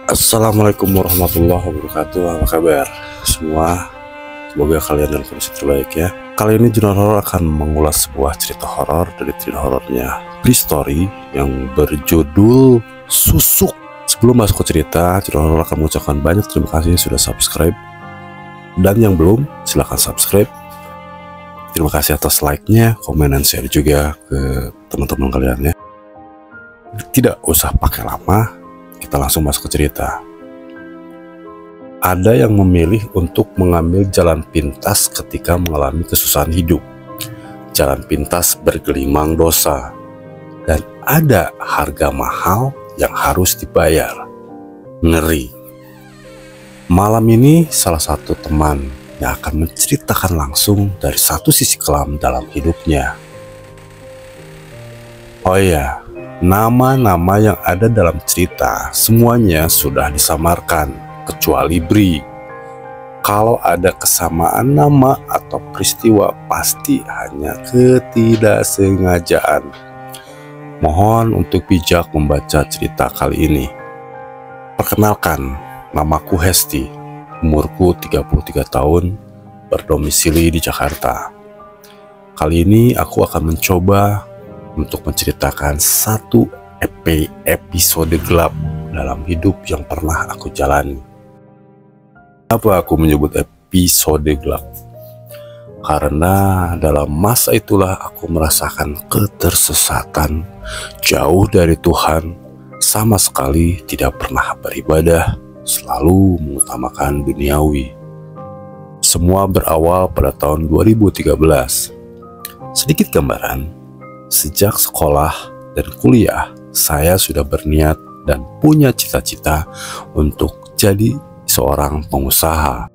Assalamualaikum warahmatullahi wabarakatuh. Apa kabar semua? Semoga kalian dalam kondisi terbaik ya. Kali ini Jurnal Horor akan mengulas sebuah cerita horor dari cerita horornya Prestory yang berjudul Susuk. Sebelum masuk ke cerita, Jurnal Horor akan mengucapkan banyak terima kasih sudah subscribe. Dan yang belum, silahkan subscribe. Terima kasih atas like-nya, komen, dan share juga ke teman-teman kalian ya. Tidak usah pakai lama, kita langsung masuk ke cerita. Ada yang memilih untuk mengambil jalan pintas ketika mengalami kesusahan hidup. Jalan pintas bergelimang dosa. Dan ada harga mahal yang harus dibayar. Ngeri. Malam ini salah satu teman yang akan menceritakan langsung dari satu sisi kelam dalam hidupnya. Oh iya, nama-nama yang ada dalam cerita semuanya sudah disamarkan, kecuali Bri. Kalau ada kesamaan nama atau peristiwa pasti hanya ketidaksengajaan. Mohon untuk bijak membaca cerita kali ini. Perkenalkan, namaku Hesti, umurku 33 tahun, berdomisili di Jakarta. Kali ini aku akan mencoba untuk menceritakan satu episode gelap dalam hidup yang pernah aku jalani. Kenapa aku menyebut episode gelap? Karena dalam masa itulah aku merasakan ketersesatan, jauh dari Tuhan, sama sekali tidak pernah beribadah, selalu mengutamakan duniawi. Semua berawal pada tahun 2013. Sedikit gambaran. Sejak sekolah dan kuliah, saya sudah berniat dan punya cita-cita untuk jadi seorang pengusaha.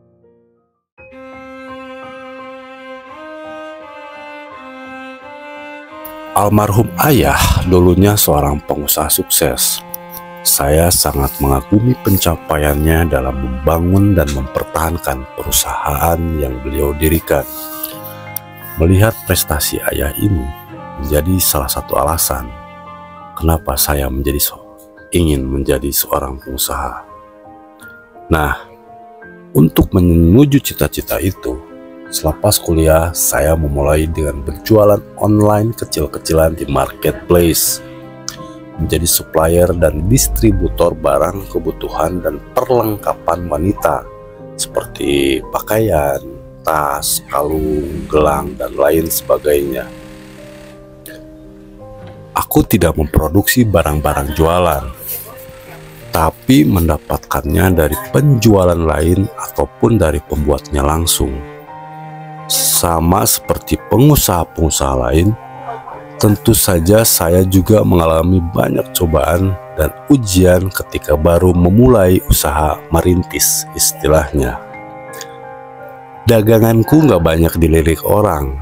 Almarhum ayah dulunya seorang pengusaha sukses. Saya sangat mengagumi pencapaiannya dalam membangun dan mempertahankan perusahaan yang beliau dirikan. Melihat prestasi ayah ini menjadi salah satu alasan kenapa saya ingin menjadi seorang pengusaha. Nah, untuk menuju cita-cita itu, selepas kuliah saya memulai dengan berjualan online kecil-kecilan di marketplace, menjadi supplier dan distributor barang kebutuhan dan perlengkapan wanita seperti pakaian, tas, kalung, gelang, dan lain sebagainya. Aku tidak memproduksi barang-barang jualan, tapi mendapatkannya dari penjualan lain ataupun dari pembuatnya langsung. Sama seperti pengusaha-pengusaha lain, tentu saja saya juga mengalami banyak cobaan dan ujian ketika baru memulai usaha merintis istilahnya. Daganganku nggak banyak dilirik orang,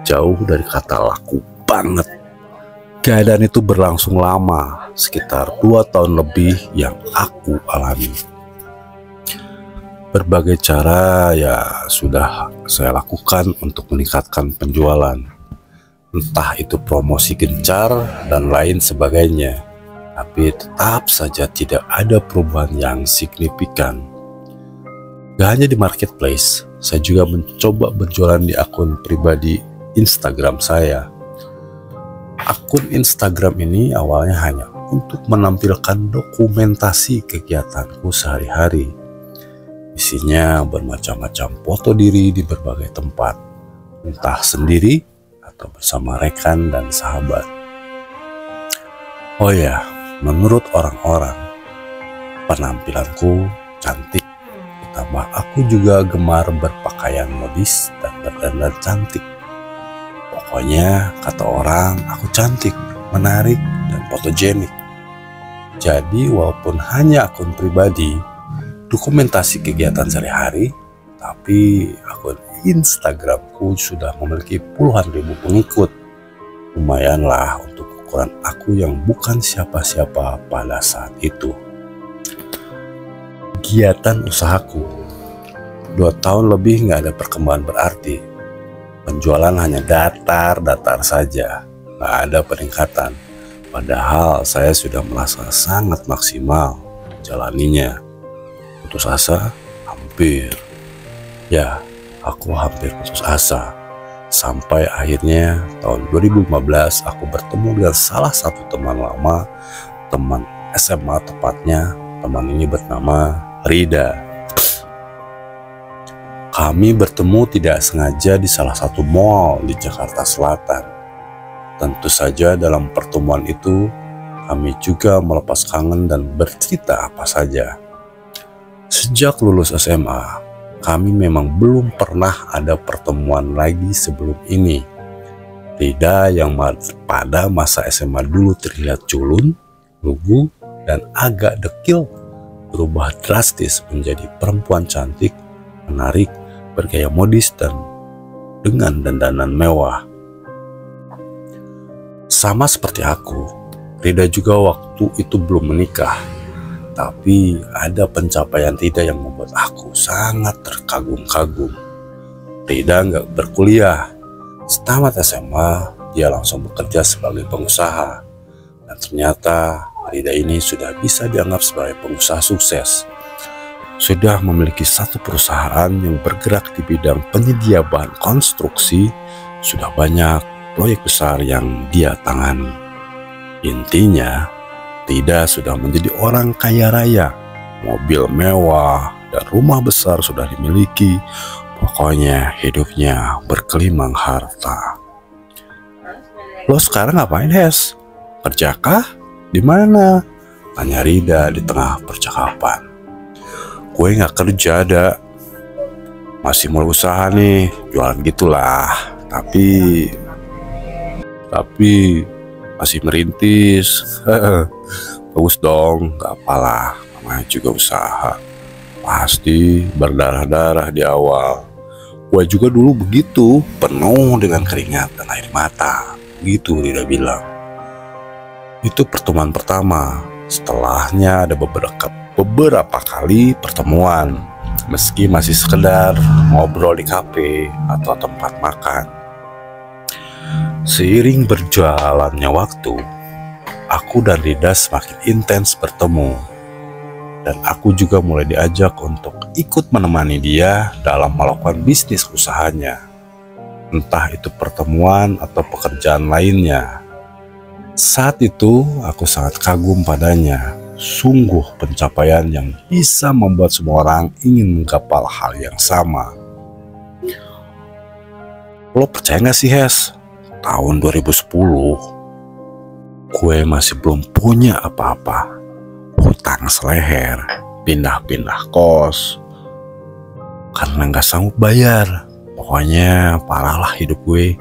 jauh dari kata laku banget. Keadaan itu berlangsung lama, sekitar 2 tahun lebih yang aku alami. Berbagai cara ya sudah saya lakukan untuk meningkatkan penjualan. Entah itu promosi gencar dan lain sebagainya, tapi tetap saja tidak ada perubahan yang signifikan. Gak hanya di marketplace, saya juga mencoba berjualan di akun pribadi Instagram saya. Akun Instagram ini awalnya hanya untuk menampilkan dokumentasi kegiatanku sehari-hari. Isinya bermacam-macam foto diri di berbagai tempat, entah sendiri atau bersama rekan dan sahabat. Oh ya, menurut orang-orang, penampilanku cantik, ditambah aku juga gemar berpakaian modis dan berdandan cantik. Pokoknya kata orang aku cantik, menarik, dan fotogenik. Jadi walaupun hanya akun pribadi, dokumentasi kegiatan sehari-hari, tapi akun Instagramku sudah memiliki puluhan ribu pengikut. Lumayanlah untuk ukuran aku yang bukan siapa-siapa pada saat itu. Kegiatan usahaku 2 tahun lebih nggak ada perkembangan berarti. Penjualan hanya datar-datar saja, nggak ada peningkatan. Padahal saya sudah merasa sangat maksimal. menjalaninya. Putus asa? Hampir. Ya, aku hampir putus asa. Sampai akhirnya tahun 2015 aku bertemu dengan salah satu teman lama, teman SMA tepatnya. Teman ini bernama Rida. Kami bertemu tidak sengaja di salah satu mall di Jakarta Selatan. Tentu saja dalam pertemuan itu kami juga melepas kangen dan bercerita apa saja. Sejak lulus SMA, kami memang belum pernah ada pertemuan lagi sebelum ini. Rida yang pada masa SMA dulu terlihat culun, lugu, dan agak dekil, berubah drastis menjadi perempuan cantik, menarik, bergaya modis, dan dengan dandanan mewah. Sama seperti aku, Rida juga waktu itu belum menikah, tapi ada pencapaian Rida yang membuat aku sangat terkagum-kagum. Rida nggak berkuliah, setamat SMA dia langsung bekerja sebagai pengusaha, dan ternyata Rida ini sudah bisa dianggap sebagai pengusaha sukses. Sudah memiliki satu perusahaan yang bergerak di bidang penyedia bahan konstruksi, sudah banyak proyek besar yang dia tangani. Intinya, Rida sudah menjadi orang kaya raya, mobil mewah, dan rumah besar sudah dimiliki. Pokoknya hidupnya berkelimang harta. Lo sekarang ngapain, Hes? Kerjakah? Di mana? Tanya Rida di tengah percakapan. Gue nggak kerja, ada. Masih mulai usaha nih, jualan gitulah. Tapi masih merintis. Bagus dong, gak apalah, namanya juga usaha. Pasti berdarah-darah di awal. Gue juga dulu begitu, penuh dengan keringat dan air mata. Gitu Rida bilang. Itu pertemuan pertama. Setelahnya ada beberapa kali pertemuan, meski masih sekedar ngobrol di kafe atau tempat makan. Seiring berjalannya waktu, aku dan Rida semakin intens bertemu, dan aku juga mulai diajak untuk ikut menemani dia dalam melakukan bisnis usahanya, entah itu pertemuan atau pekerjaan lainnya. Saat itu aku sangat kagum padanya, sungguh pencapaian yang bisa membuat semua orang ingin menggapai hal yang sama. Lo percaya gak sih, Hes? Tahun 2010, gue masih belum punya apa-apa. Hutang seleher, pindah-pindah kos, karena gak sanggup bayar. Pokoknya parah lah hidup gue.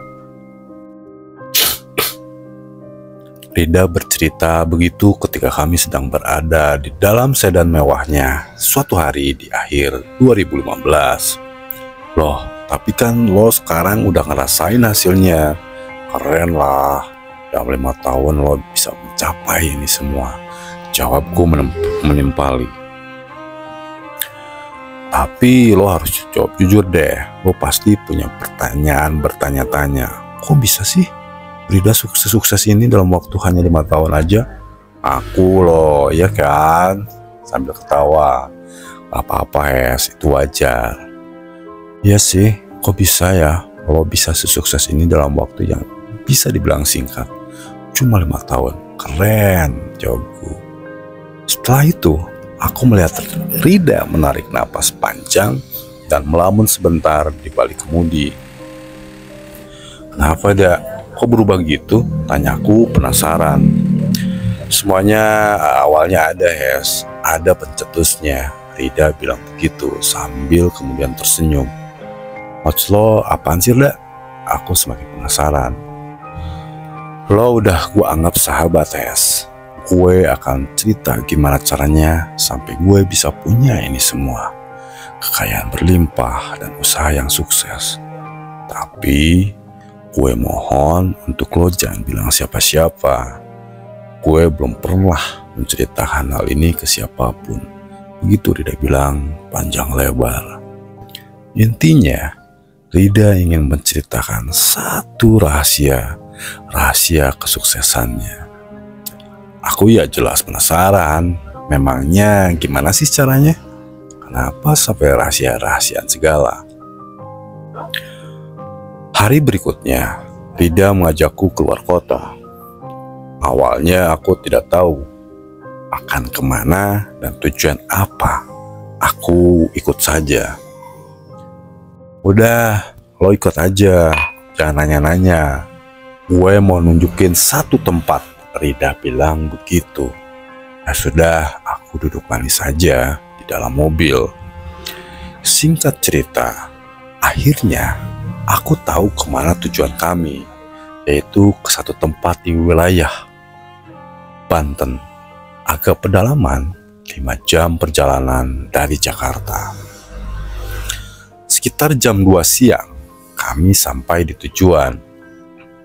Rida bercerita begitu ketika kami sedang berada di dalam sedan mewahnya suatu hari di akhir 2015. Loh, tapi kan lo sekarang udah ngerasain hasilnya. Keren lah, dalam 5 tahun lo bisa mencapai ini semua. Jawabku menimpali. Tapi lo harus jawab jujur deh. Lo pasti punya pertanyaan bertanya-tanya. Kok bisa sih Rida sukses ini dalam waktu hanya 5 tahun aja? Aku loh, ya kan? Sambil ketawa. Gak apa-apa, Hes, itu wajar. Iya sih, kok bisa ya lo bisa sesukses ini dalam waktu yang bisa dibilang singkat, cuma 5 tahun. Keren, jawabku. Setelah itu, aku melihat Rida menarik napas panjang dan melamun sebentar di balik kemudi. Kenapa, Da? Kok berubah gitu? Tanyaku penasaran. Semuanya awalnya ada, Hes. Ada pencetusnya. Rida bilang begitu sambil kemudian tersenyum. Maksud lo apaan sih, Da? Aku semakin penasaran. Lo udah gue anggap sahabat, Hes. Gue akan cerita gimana caranya sampai gue bisa punya ini semua. Kekayaan berlimpah dan usaha yang sukses. Tapi gue mohon untuk lo jangan bilang siapa-siapa. Gue belum pernah menceritakan hal ini ke siapapun. Begitu Rida bilang panjang lebar. Intinya, Rida ingin menceritakan satu rahasia kesuksesannya. Aku ya jelas penasaran. Memangnya gimana sih caranya? Kenapa sampai rahasia-rahasiaan segala? Hari berikutnya, Rida mengajakku keluar kota. Awalnya aku tidak tahu akan kemana dan tujuan apa. Aku ikut saja. Udah, lo ikut aja, jangan nanya-nanya. Gue mau nunjukin satu tempat, Rida bilang begitu. Ya sudah, aku duduk manis saja di dalam mobil. Singkat cerita, akhirnya aku tahu kemana tujuan kami, yaitu ke satu tempat di wilayah Banten, agak pedalaman 5 jam perjalanan dari Jakarta. Sekitar jam 2 siang, kami sampai di tujuan.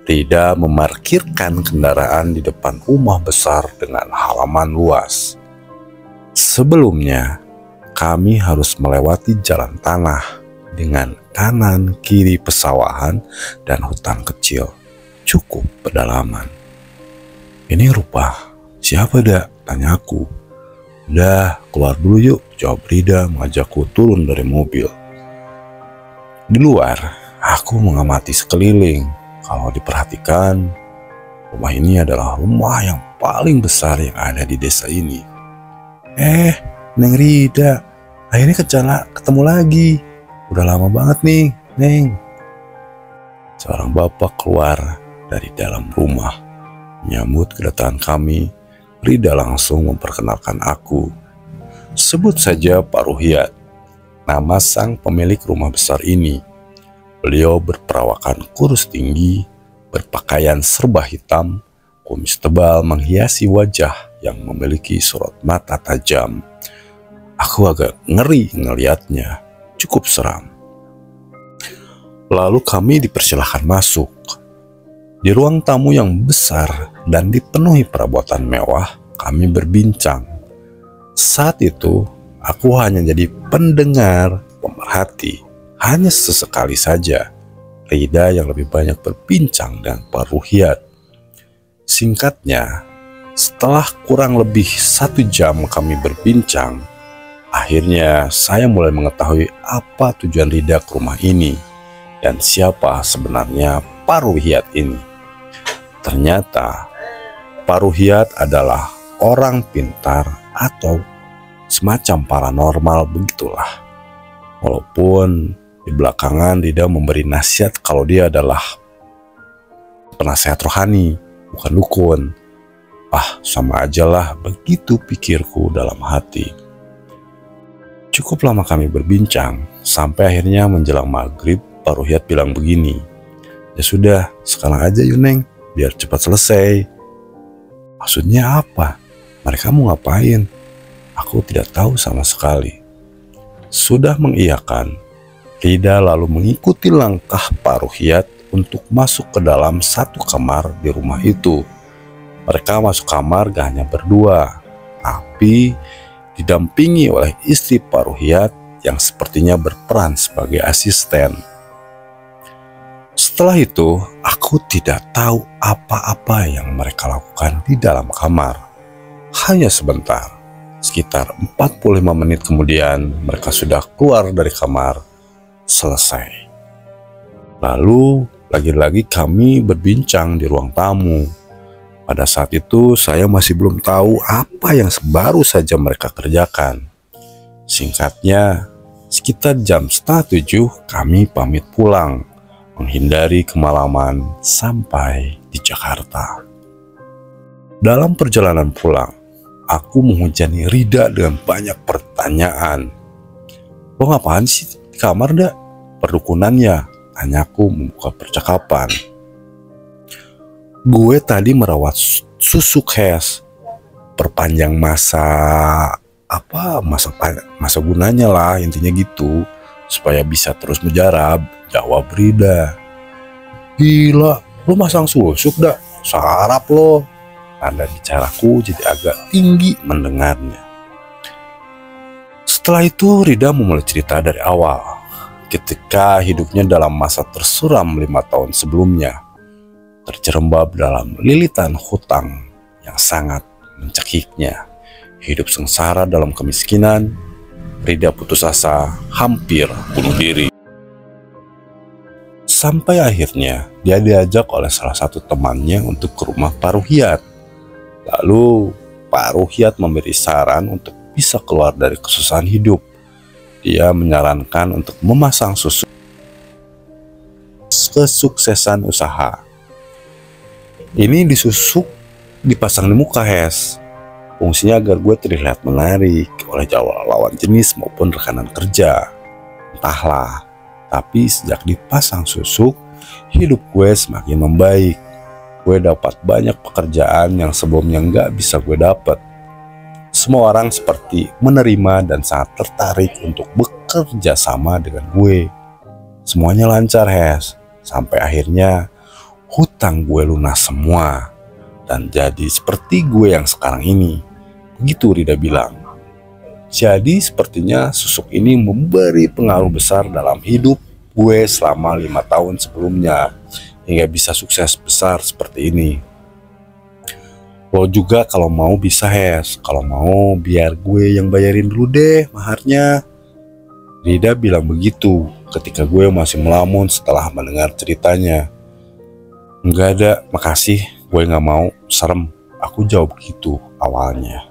Rida memarkirkan kendaraan di depan rumah besar dengan halaman luas. Sebelumnya, kami harus melewati jalan tanah dengan kanan kiri pesawahan dan hutan kecil. Cukup pedalaman. Ini rumah siapa dak? Tanyaku. Udah, keluar dulu yuk, jawab Rida mengajakku turun dari mobil. Di luar, aku mengamati sekeliling. Kalau diperhatikan, rumah ini adalah rumah yang paling besar yang ada di desa ini. Neng Rida, akhirnya ketemu lagi. Udah lama banget nih, Neng. Seorang bapak keluar dari dalam rumah. Menyambut kedatangan kami, Rida langsung memperkenalkan aku. Sebut saja Pak Ruhiat, nama sang pemilik rumah besar ini. Beliau berperawakan kurus tinggi, berpakaian serba hitam, kumis tebal menghiasi wajah yang memiliki sorot mata tajam. Aku agak ngeri ngelihatnya, cukup seram. Lalu kami dipersilahkan masuk. Di ruang tamu yang besar dan dipenuhi perabotan mewah, kami berbincang. Saat itu, aku hanya jadi pendengar, pemerhati. Hanya sesekali saja, Rida yang lebih banyak berbincang dengan Pak Ruhiat. Singkatnya, setelah kurang lebih 1 jam kami berbincang, akhirnya saya mulai mengetahui apa tujuan Rida ke rumah ini dan siapa sebenarnya Pak Ruhiat ini. Ternyata Pak Ruhiat adalah orang pintar atau semacam paranormal begitulah. Walaupun di belakangan Rida memberi nasihat kalau dia adalah penasehat rohani, bukan dukun. Sama aja lah, begitu pikirku dalam hati. Cukup lama kami berbincang, sampai akhirnya menjelang maghrib, Pak Ruhiat bilang begini. Ya sudah, sekarang aja yuk Neng, biar cepat selesai. Maksudnya apa? Mereka mau ngapain? Aku tidak tahu sama sekali. Sudah mengiyakan, Rida lalu mengikuti langkah Pak Ruhiat untuk masuk ke dalam satu kamar di rumah itu. Mereka masuk kamar gak hanya berdua, tapi didampingi oleh istri Pak Ruhiat yang sepertinya berperan sebagai asisten. Setelah itu, aku tidak tahu apa-apa yang mereka lakukan di dalam kamar. Hanya sebentar, sekitar 45 menit kemudian mereka sudah keluar dari kamar. Selesai. Lalu lagi-lagi kami berbincang di ruang tamu. Pada saat itu saya masih belum tahu apa yang baru saja mereka kerjakan. Singkatnya, sekitar jam 6:30 kami pamit pulang, menghindari kemalaman sampai di Jakarta. Dalam perjalanan pulang, aku menghujani Rida dengan banyak pertanyaan. Lo ngapain sih di kamar dak? Perdukunannya, tanyaku membuka percakapan. Gue tadi merawat susuk Hes, perpanjang masa gunanya lah, intinya gitu, supaya bisa terus menjarab, jawab Rida. Gila, lo masang susuk dak? Sarap lo. Tanda bicaraku jadi agak tinggi mendengarnya. Setelah itu Rida memulai cerita dari awal. Ketika hidupnya dalam masa tersuram 5 tahun sebelumnya, terjerembab dalam lilitan hutang yang sangat mencekiknya. hidup sengsara dalam kemiskinan. Rida putus asa, hampir bunuh diri. Sampai akhirnya dia diajak oleh salah satu temannya untuk ke rumah Pak Ruhiat. Lalu Pak Ruhiat memberi saran untuk bisa keluar dari kesusahan hidup. Dia menyarankan untuk memasang susuk kesuksesan usaha. Ini disusuk, dipasang di muka, Hes. Fungsinya agar gue terlihat menarik oleh lawan jenis maupun rekanan kerja. Entahlah, tapi sejak dipasang susuk, hidup gue semakin membaik. Gue dapat banyak pekerjaan yang sebelumnya nggak bisa gue dapat. Semua orang seperti menerima dan sangat tertarik untuk bekerja sama dengan gue. Semuanya lancar, Hes. Sampai akhirnya hutang gue lunas semua. Dan jadi seperti gue yang sekarang ini. Begitu Rida bilang. Jadi sepertinya susuk ini memberi pengaruh besar dalam hidup gue selama 5 tahun sebelumnya. Hingga bisa sukses besar seperti ini. Lo juga kalau mau bisa, Hes. Kalau mau biar gue yang bayarin dulu deh maharnya. Rida bilang begitu ketika gue masih melamun setelah mendengar ceritanya. Enggak ada, makasih, gue gak mau, serem. Aku jawab begitu awalnya.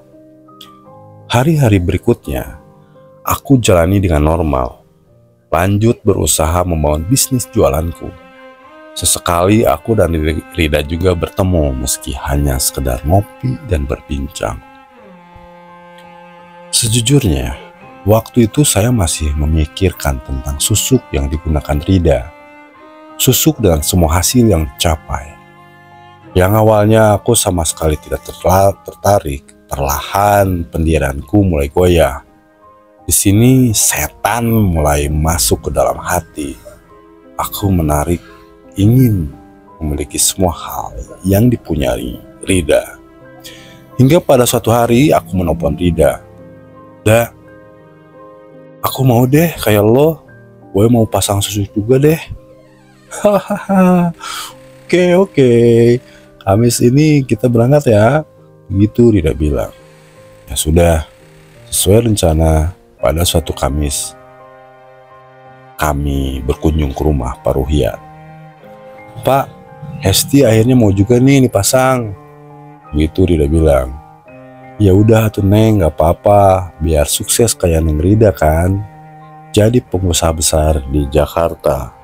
Hari-hari berikutnya, aku jalani dengan normal. Lanjut berusaha membangun bisnis jualanku. Sesekali aku dan Rida juga bertemu meski hanya sekedar ngopi dan berbincang. Sejujurnya, waktu itu saya masih memikirkan tentang susuk yang digunakan Rida. Susuk dengan semua hasil yang dicapai. Yang awalnya aku sama sekali tidak tertarik, perlahan pendirianku mulai goyah. Di sini setan mulai masuk ke dalam hati. Aku ingin memiliki semua hal yang dipunyai Rida. Hingga pada suatu hari aku menelpon Rida. Da, aku mau deh kayak lo. Gue mau pasang susuk juga deh. Hahaha. Oke. Kamis ini kita berangkat ya. Begitu Rida bilang. Ya sudah, sesuai rencana pada suatu Kamis kami berkunjung ke rumah Pak Ruhiat. Pak, Hesti akhirnya mau juga nih dipasang. Gitu Rida bilang. Ya udah tuh Neng, gak apa-apa, biar sukses kayak Neng Rida kan. Jadi pengusaha besar di Jakarta.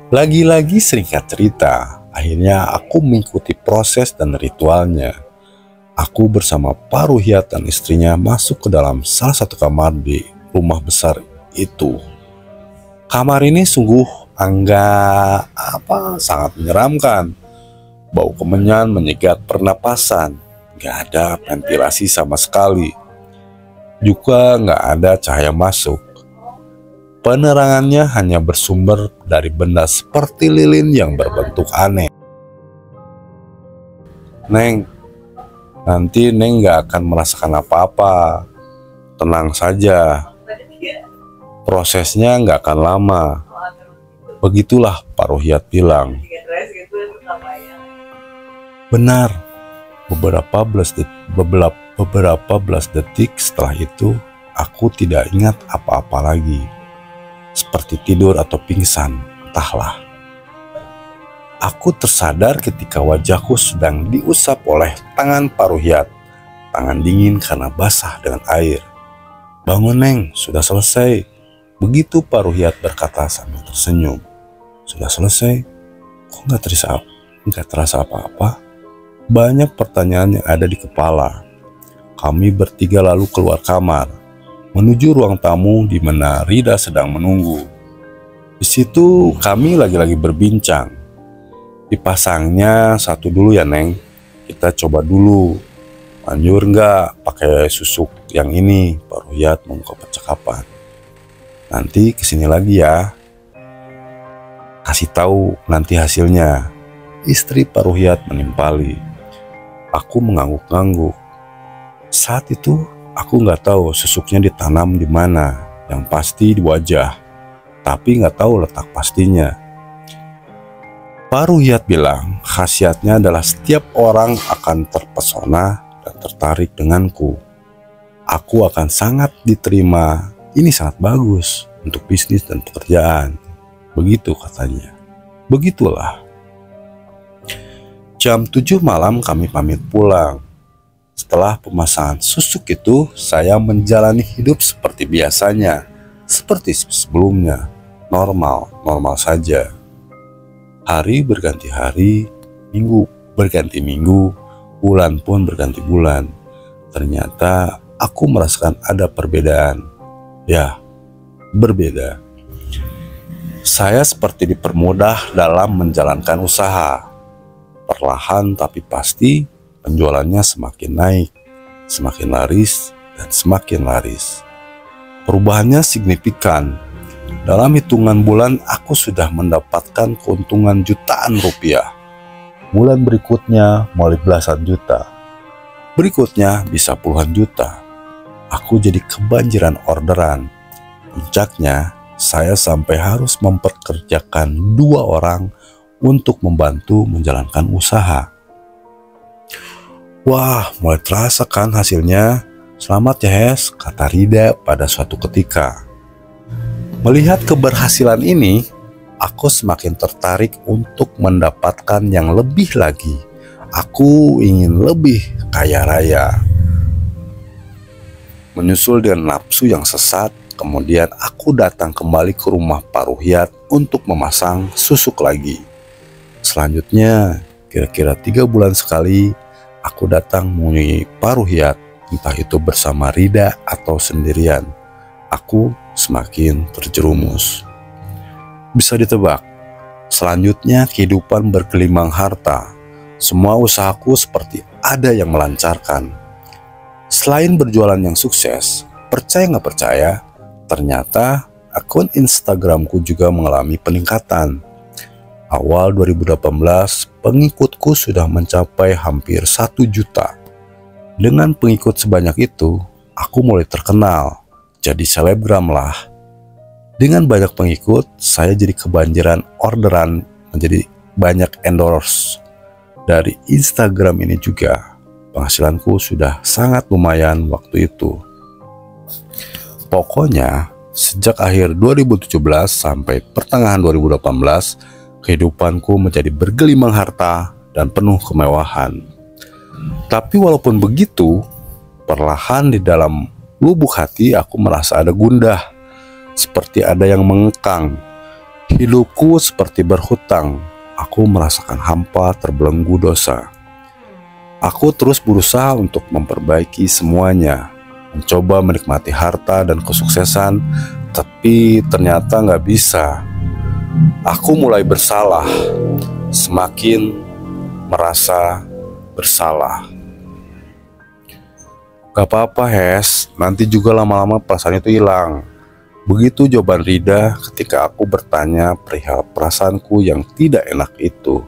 Lagi-lagi singkat cerita, akhirnya aku mengikuti proses dan ritualnya. Aku bersama Pak Ruhiat dan istrinya masuk ke dalam salah satu kamar di rumah besar itu. Kamar ini sungguh sangat menyeramkan. Bau kemenyan menyegat pernapasan. Gak ada ventilasi sama sekali. Juga gak ada cahaya masuk. Penerangannya hanya bersumber dari benda seperti lilin yang berbentuk aneh. Neng, nanti Neng gak akan merasakan apa-apa. Tenang saja. Prosesnya gak akan lama. Begitulah Pak Ruhiat bilang. Benar, beberapa belas detik setelah itu, aku tidak ingat apa-apa lagi. Seperti tidur atau pingsan, entahlah. Aku tersadar ketika wajahku sedang diusap oleh tangan Pak Ruhiat. Tangan dingin karena basah dengan air. Bangun Neng, sudah selesai. Begitu Pak Ruhiat berkata sambil tersenyum. Sudah selesai? Kok nggak terasa apa-apa? Banyak pertanyaan yang ada di kepala. Kami bertiga lalu keluar kamar, menuju ruang tamu di mana Rida sedang menunggu. Di situ kami lagi-lagi berbincang. Dipasangnya satu dulu ya Neng. Kita coba dulu. Manjur nggak pakai susuk yang ini? Pak Ruhiat membuka percakapan. Nanti kesini lagi ya. Kasih tahu nanti hasilnya. Istri Pak Ruhiat menimpali. Aku mengangguk-angguk. Saat itu aku nggak tahu susuknya ditanam di mana. Yang pasti di wajah. Tapi nggak tahu letak pastinya. Pak Ruhiat bilang khasiatnya adalah setiap orang akan terpesona dan tertarik denganku. Aku akan sangat diterima. Ini sangat bagus untuk bisnis dan pekerjaan. Begitu katanya. Begitulah. Jam 7 malam kami pamit pulang. Setelah pemasangan susuk itu, saya menjalani hidup seperti biasanya. Seperti sebelumnya. Normal saja. Hari berganti hari, minggu berganti minggu, bulan pun berganti bulan. Ternyata aku merasakan ada perbedaan. Ya, berbeda. Saya seperti dipermudah dalam menjalankan usaha. Perlahan tapi pasti, penjualannya semakin naik, semakin laris, dan semakin laris. Perubahannya signifikan. Dalam hitungan bulan, aku sudah mendapatkan keuntungan jutaan rupiah. Bulan berikutnya mulai belasan juta. Berikutnya bisa puluhan juta. Aku jadi kebanjiran orderan. Puncaknya, saya sampai harus memperkerjakan 2 orang untuk membantu menjalankan usaha. Wah, mulai terasa kan hasilnya? Selamat ya Hes, kata Rida pada suatu ketika. Melihat keberhasilan ini, aku semakin tertarik untuk mendapatkan yang lebih lagi. Aku ingin lebih kaya raya. Menyusul dengan nafsu yang sesat, kemudian aku datang kembali ke rumah Pak Ruhyat untuk memasang susuk lagi. Selanjutnya, kira-kira 3 bulan sekali, aku datang menemui Pak Ruhyat, entah itu bersama Rida atau sendirian. Aku semakin terjerumus. Bisa ditebak, selanjutnya kehidupan bergelimang harta. Semua usahaku seperti ada yang melancarkan. Selain berjualan yang sukses, percaya nggak percaya, ternyata akun Instagramku juga mengalami peningkatan. Awal 2018, pengikutku sudah mencapai hampir 1 juta. Dengan pengikut sebanyak itu, aku mulai terkenal. Jadi selebgram lah. Dengan banyak pengikut, saya jadi kebanjiran orderan, menjadi banyak endorse. Dari Instagram ini juga, penghasilanku sudah sangat lumayan waktu itu. Pokoknya, sejak akhir 2017 sampai pertengahan 2018, kehidupanku menjadi bergelimang harta dan penuh kemewahan. Tapi walaupun begitu, perlahan di dalam lubuk hati aku merasa ada gundah, seperti ada yang mengekang. Hidupku seperti berhutang. Aku merasakan hampa, terbelenggu dosa. Aku terus berusaha untuk memperbaiki semuanya, mencoba menikmati harta dan kesuksesan, tapi ternyata nggak bisa. Aku mulai bersalah, semakin merasa bersalah. Gak apa-apa Hes, nanti juga lama-lama perasaan itu hilang. Begitu jawaban Rida ketika aku bertanya perihal perasaanku yang tidak enak itu.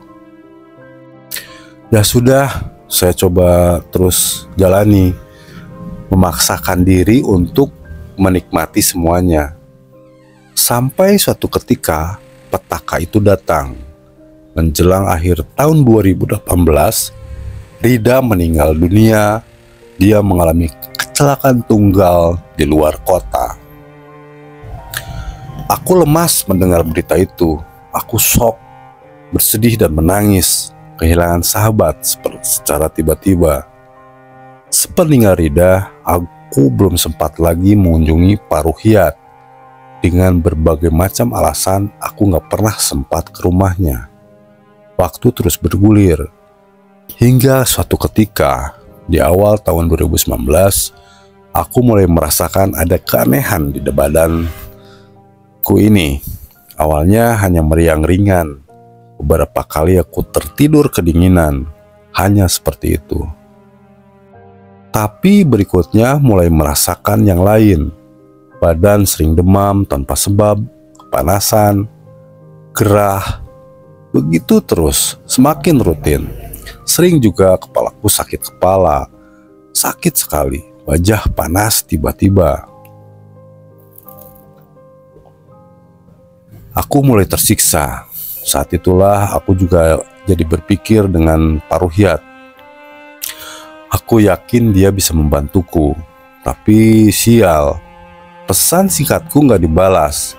Ya sudah, saya coba terus jalani, memaksakan diri untuk menikmati semuanya. Sampai suatu ketika petaka itu datang. Menjelang akhir tahun 2018, Rida meninggal dunia. Dia mengalami kecelakaan tunggal di luar kota. Aku lemas mendengar berita itu. Aku shock, bersedih dan menangis. Kehilangan sahabat secara tiba-tiba. Sepeninggal Rida, aku belum sempat lagi mengunjungi Pak Ruhyat. Dengan berbagai macam alasan, aku gak pernah sempat ke rumahnya. Waktu terus bergulir. Hingga suatu ketika, di awal tahun 2019, aku mulai merasakan ada keanehan di badanku ini. Awalnya hanya meriang ringan. Beberapa kali aku tertidur kedinginan. Hanya seperti itu. Tapi berikutnya mulai merasakan yang lain. Badan sering demam tanpa sebab, kepanasan, gerah. Begitu terus, semakin rutin. Sering juga kepalaku sakit kepala, sakit sekali, wajah panas tiba-tiba. Aku mulai tersiksa. Saat itulah aku juga jadi berpikir dengan Pak Ruhyat. Aku yakin dia bisa membantuku. Tapi sial, pesan singkatku nggak dibalas.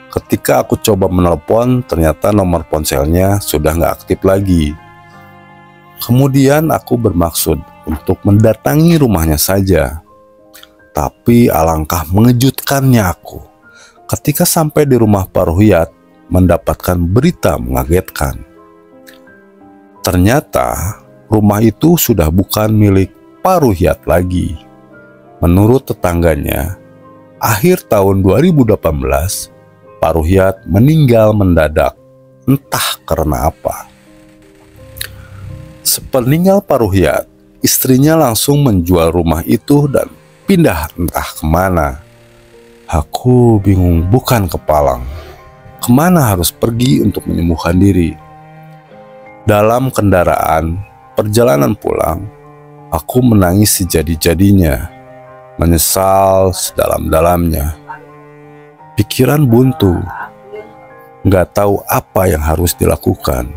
Ketika aku coba menelpon, ternyata nomor ponselnya sudah nggak aktif lagi. Kemudian aku bermaksud untuk mendatangi rumahnya saja. Tapi alangkah mengejutkannya aku ketika sampai di rumah Pak Ruhyat mendapatkan berita mengagetkan. Ternyata rumah itu sudah bukan milik Pak Ruhyat lagi. Menurut tetangganya, akhir tahun 2018, Pak Ruhyat meninggal mendadak, entah karena apa. Sepeninggal Pak Ruhyat, istrinya langsung menjual rumah itu dan pindah entah kemana. Aku bingung bukan kepalang. Kemana harus pergi untuk menyembuhkan diri? Dalam kendaraan, perjalanan pulang, aku menangis sejadi-jadinya. Menyesal sedalam-dalamnya. Pikiran buntu, nggak tahu apa yang harus dilakukan.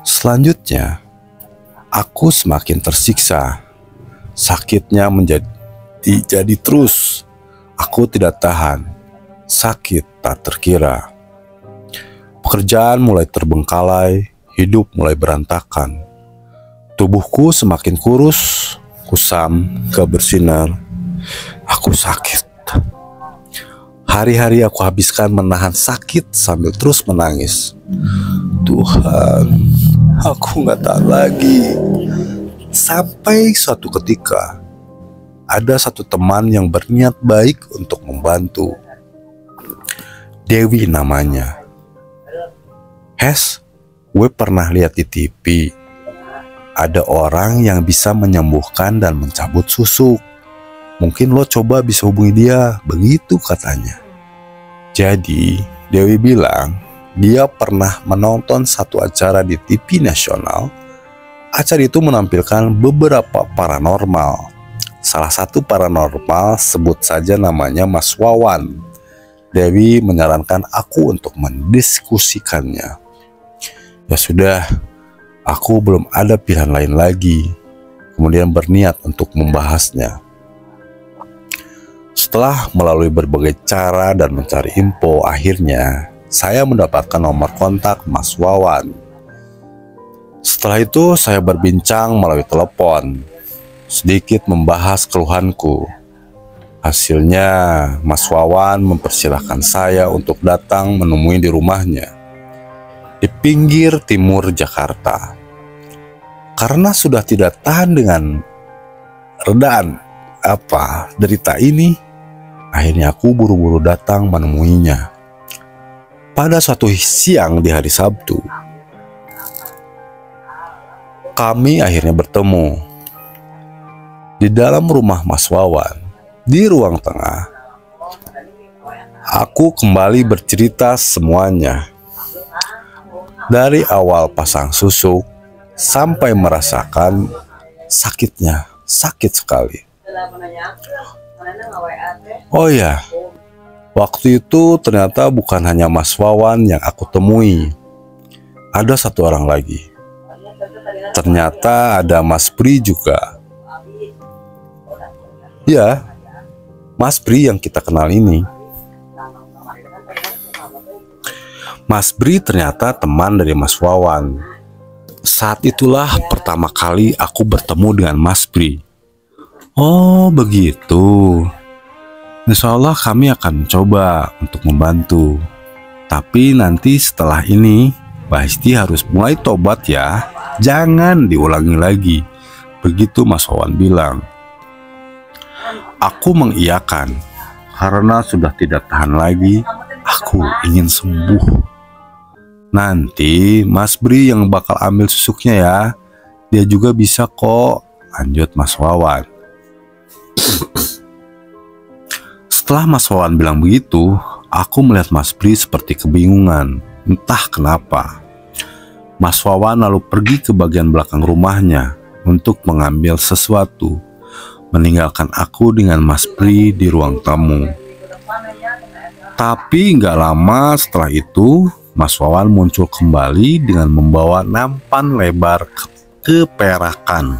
Selanjutnya, aku semakin tersiksa. Sakitnya jadi terus. Aku tidak tahan. Sakit tak terkira. Pekerjaan mulai terbengkalai, hidup mulai berantakan. Tubuhku semakin kurus, kusam, gak bersinar. Aku sakit. Hari-hari aku habiskan menahan sakit sambil terus menangis. Tuhan, aku gak tahan lagi. Sampai suatu ketika, ada satu teman yang berniat baik untuk membantu. Dewi namanya. Hes, gue pernah lihat di TV. Ada orang yang bisa menyembuhkan dan mencabut susuk. Mungkin lo coba bisa hubungi dia, begitu katanya. Jadi, Dewi bilang dia pernah menonton satu acara di TV nasional. Acara itu menampilkan beberapa paranormal. Salah satu paranormal sebut saja namanya Mas Wawan. Dewi menyarankan aku untuk mendiskusikannya. Ya sudah, aku belum ada pilihan lain lagi. Kemudian berniat untuk membahasnya. Setelah melalui berbagai cara dan mencari info, akhirnya saya mendapatkan nomor kontak Mas Wawan. Setelah itu saya berbincang melalui telepon, sedikit membahas keluhanku. Hasilnya Mas Wawan mempersilahkan saya untuk datang menemui di rumahnya di pinggir timur Jakarta. Karena sudah tidak tahan dengan redaan derita ini, akhirnya aku buru-buru datang menemuinya. Pada suatu siang di hari Sabtu, kami akhirnya bertemu di dalam rumah Mas Wawan. Di ruang tengah, aku kembali bercerita semuanya. Dari awal pasang susuk sampai merasakan sakitnya, sakit sekali. Oh ya, waktu itu ternyata bukan hanya Mas Wawan yang aku temui. Ada satu orang lagi. Ternyata ada Mas Pri juga. Ya, Mas Pri yang kita kenal ini. Mas Pri ternyata teman dari Mas Wawan. Saat itulah pertama kali aku bertemu dengan Mas Pri. Oh begitu. Insya Allah kami akan mencoba untuk membantu. Tapi nanti setelah ini, Mbak Hesti harus mulai tobat ya. Jangan diulangi lagi. Begitu Mas Wawan bilang. Aku mengiyakan karena sudah tidak tahan lagi. Aku ingin sembuh. Nanti Mas Bri yang bakal ambil susuknya ya. Dia juga bisa kok. Lanjut Mas Wawan. Setelah Mas Wawan bilang begitu, aku melihat Mas Bri seperti kebingungan. Entah kenapa. Mas Wawan lalu pergi ke bagian belakang rumahnya untuk mengambil sesuatu, meninggalkan aku dengan Mas Pri di ruang tamu. Tapi nggak lama setelah itu, Mas Wawan muncul kembali dengan membawa nampan lebar keperakan.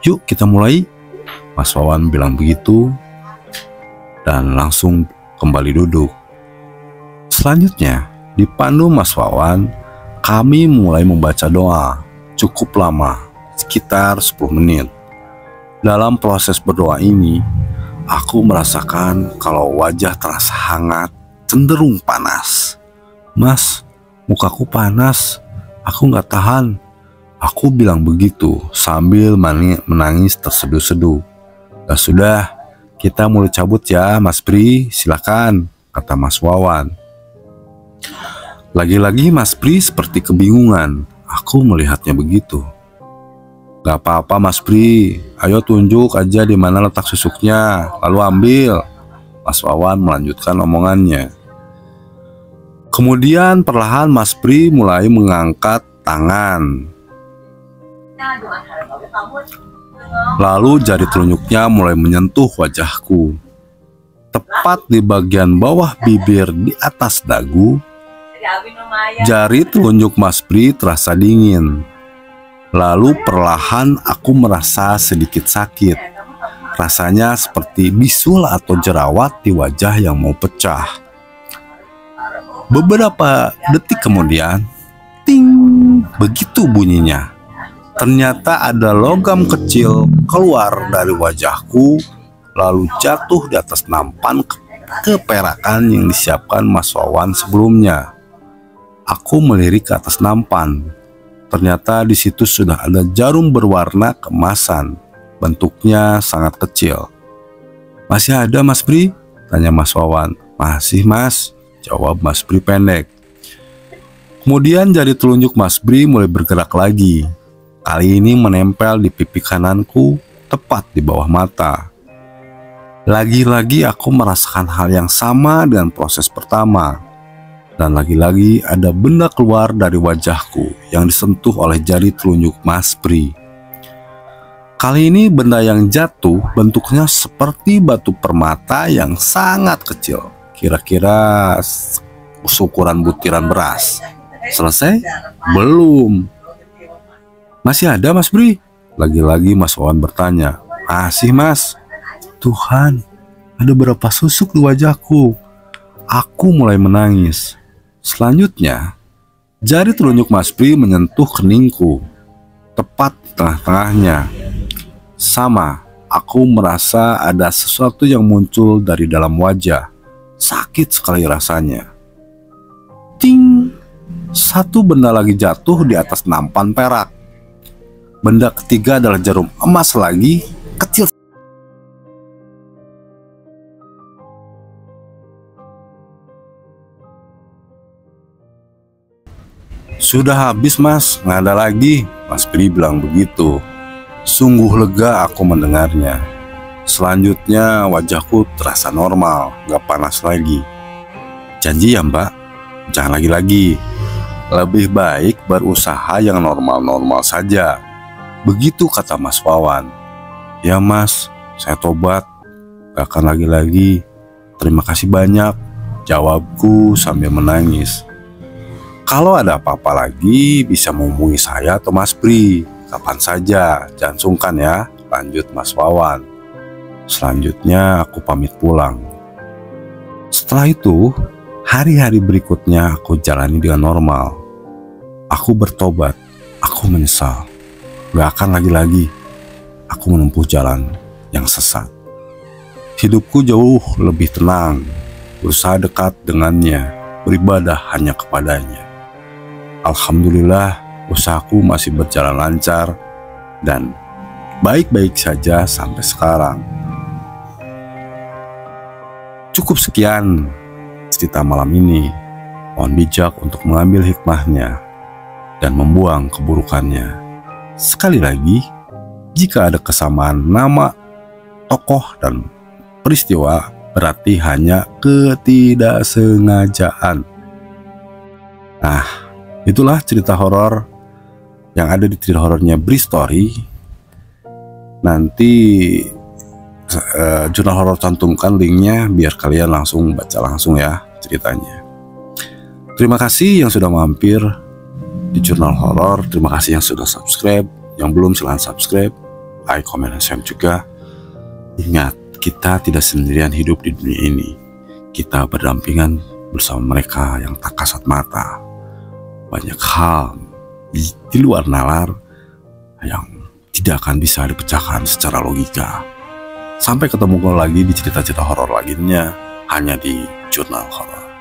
Yuk kita mulai, Mas Wawan bilang begitu dan langsung kembali duduk. Selanjutnya, dipandu Mas Wawan, kami mulai membaca doa cukup lama, sekitar 10 menit. Dalam proses berdoa ini, aku merasakan kalau wajah terasa hangat, cenderung panas. Mas, mukaku panas, aku nggak tahan. Aku bilang begitu sambil menangis terseduh-seduh. "Ya sudah, kita mulai cabut ya Mas Pri, silakan," kata Mas Wawan. Lagi-lagi Mas Pri seperti kebingungan. Aku melihatnya begitu. "Gak apa-apa Mas Pri, ayo tunjuk aja di mana letak susuknya, lalu ambil." Mas Wawan melanjutkan omongannya. Kemudian perlahan Mas Pri mulai mengangkat tangan. Lalu jari telunjuknya mulai menyentuh wajahku. Tepat di bagian bawah bibir di atas dagu, jari telunjuk Mas Pri terasa dingin. Lalu perlahan aku merasa sedikit sakit. Rasanya seperti bisul atau jerawat di wajah yang mau pecah. Beberapa detik kemudian, ting, begitu bunyinya. Ternyata ada logam kecil keluar dari wajahku, lalu jatuh di atas nampan keperakan yang disiapkan Mas Wawan sebelumnya. Aku melirik ke atas nampan. Ternyata di situ sudah ada jarum berwarna keemasan. Bentuknya sangat kecil. "Masih ada Mas Pri?" tanya Mas Wawan. "Masih Mas," jawab Mas Pri pendek. Kemudian jari telunjuk Mas Pri mulai bergerak lagi. Kali ini menempel di pipi kananku, tepat di bawah mata. Lagi-lagi aku merasakan hal yang sama dengan proses pertama. Dan lagi-lagi ada benda keluar dari wajahku yang disentuh oleh jari telunjuk Mas Pri. Kali ini benda yang jatuh bentuknya seperti batu permata yang sangat kecil. Kira-kira ukuran butiran beras. Selesai? Belum. "Masih ada Mas Pri?" Lagi-lagi Mas Wawan bertanya. "Masih Mas." "Tuhan, ada berapa susuk di wajahku." Aku mulai menangis. Selanjutnya, jari telunjuk Mas Pri menyentuh keningku, tepat di tengah-tengahnya. Sama, aku merasa ada sesuatu yang muncul dari dalam wajah. Sakit sekali rasanya. Ting! Satu benda lagi jatuh di atas nampan perak. Benda ketiga adalah jarum emas lagi, kecil. "Sudah habis Mas, nggak ada lagi," Mas Pri bilang begitu. Sungguh lega aku mendengarnya. Selanjutnya wajahku terasa normal, nggak panas lagi. "Janji ya Mbak, jangan lagi-lagi. Lebih baik berusaha yang normal-normal saja," begitu kata Mas Wawan. "Ya Mas, saya tobat, gak akan lagi-lagi. Terima kasih banyak," jawabku sambil menangis. "Kalau ada apa-apa lagi bisa menghubungi saya atau Mas Pri, kapan saja, jangan sungkan ya," lanjut Mas Wawan. Selanjutnya aku pamit pulang. Setelah itu, hari-hari berikutnya aku jalani dengan normal. Aku bertobat, aku menyesal. Gak akan lagi-lagi aku menempuh jalan yang sesat. Hidupku jauh lebih tenang, berusaha dekat dengannya, beribadah hanya kepadanya. Alhamdulillah, usahaku masih berjalan lancar dan baik-baik saja sampai sekarang. Cukup sekian cerita malam ini. Mohon bijak untuk mengambil hikmahnya dan membuang keburukannya. Sekali lagi, jika ada kesamaan nama, tokoh, dan peristiwa, berarti hanya ketidaksengajaan. Nah, itulah cerita horor yang ada di cerita horornya Bri Story. Nanti jurnal horor cantumkan linknya biar kalian langsung baca langsung ya ceritanya. Terima kasih yang sudah mampir di jurnal horor. Terima kasih yang sudah subscribe. Yang belum silahkan subscribe, like, comment, dan share juga. Ingat, kita tidak sendirian hidup di dunia ini. Kita berdampingan bersama mereka yang tak kasat mata. Banyak hal di luar nalar yang tidak akan bisa dipecahkan secara logika. Sampai ketemu lagi di cerita-cerita horor lainnya hanya di Jurnal Horor.